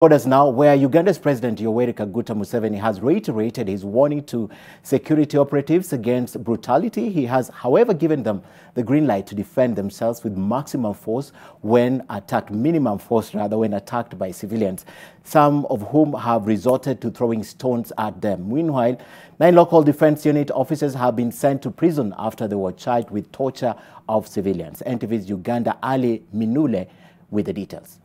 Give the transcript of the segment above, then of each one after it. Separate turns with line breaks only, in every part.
Borders now, where Uganda's President Yoweri Kaguta Museveni has reiterated his warning to security operatives against brutality. He has, however, given them the green light to defend themselves with maximum force when attacked, minimum force rather, when attacked by civilians, some of whom have resorted to throwing stones at them. Meanwhile, 9 local defense unit officers have been sent to prison after they were charged with torture of civilians. NTV's Uganda Ali Minule with the details.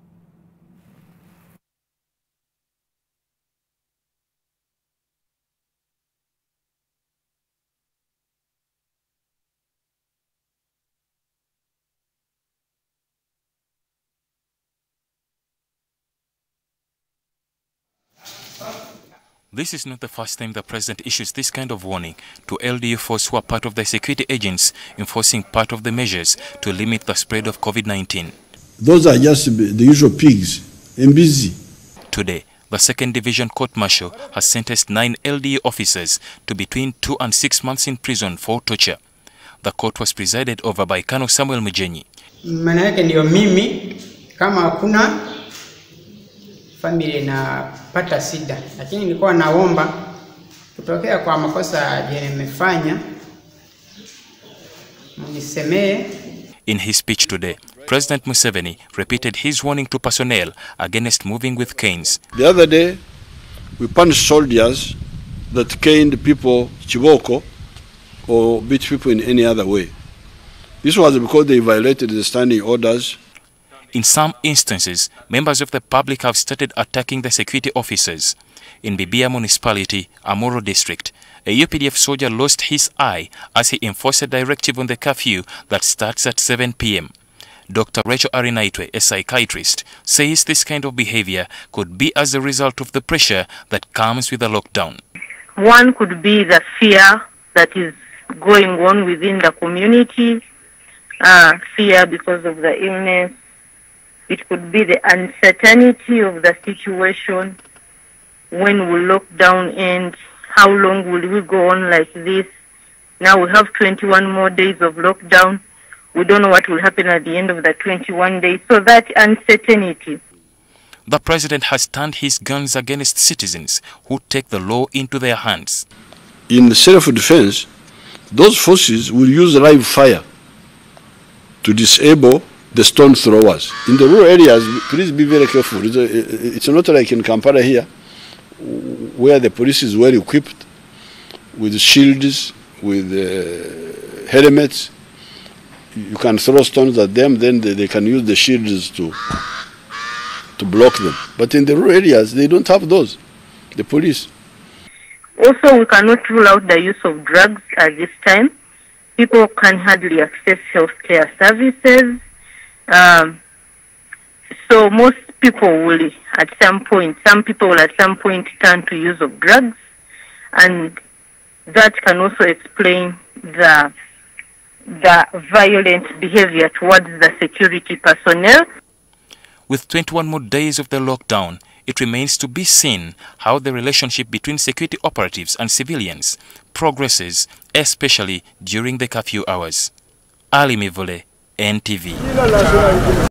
This is not the first time the president issues this kind of warning to LDU force who are part of the security agents enforcing part of the measures to limit the spread of COVID-19.
Those are just the usual pigs and busy.
Today, the 2nd Division Court-Martial has sentenced 9 LDU officers to between 2 and 6 months in prison for torture. The court was presided over by Colonel Samuel Mujenyi.
Maana yake ndio mimi kama hakuna familia inapata sida, lakini nilikuwa naomba kutokea kwa makosa yenye nimefanya mnisemee.
In his speech today, President Museveni repeated his warning to personnel against moving with canes.
The other day, we punished soldiers that caned people chiboko or beat people in any other way. This was because they violated the standing orders.
In some instances, members of the public have started attacking the security officers. In Bibia Municipality, Amuro District, a UPDF soldier lost his eye as he enforced a directive on the curfew that starts at 7 p.m. Dr. Rachel Arinaitwe, a psychiatrist, says this kind of behavior could be as a result of the pressure that comes with a lockdown.
One could be the fear that is going on within the community, fear because of the illness. It could be the uncertainty of the situation. When will lockdown end? How long will we go on like this? Now we have 21 more days of lockdown. We don't know what will happen at the end of the 21 days. So that uncertainty.
The president has turned his guns against citizens who take the law into their hands.
In self-defense, those forces will use live fire to disable the stone throwers. In the rural areas, please be very careful. It's not like in Kampala here, where the police is well equipped with shields, with helmets. You can throw stones at them, then they can use the shields to block them. But in the rural areas, they don't have those, the police.
Also, we cannot rule out the use of drugs at this time. People can hardly access healthcare services. So most people will at some point, some people will at some point turn to use of drugs, and that can also explain the violent behavior towards the security personnel.
With 21 more days of the lockdown, it remains to be seen how the relationship between security operatives and civilians progresses, especially during the curfew hours. Ali Mivule, NTV.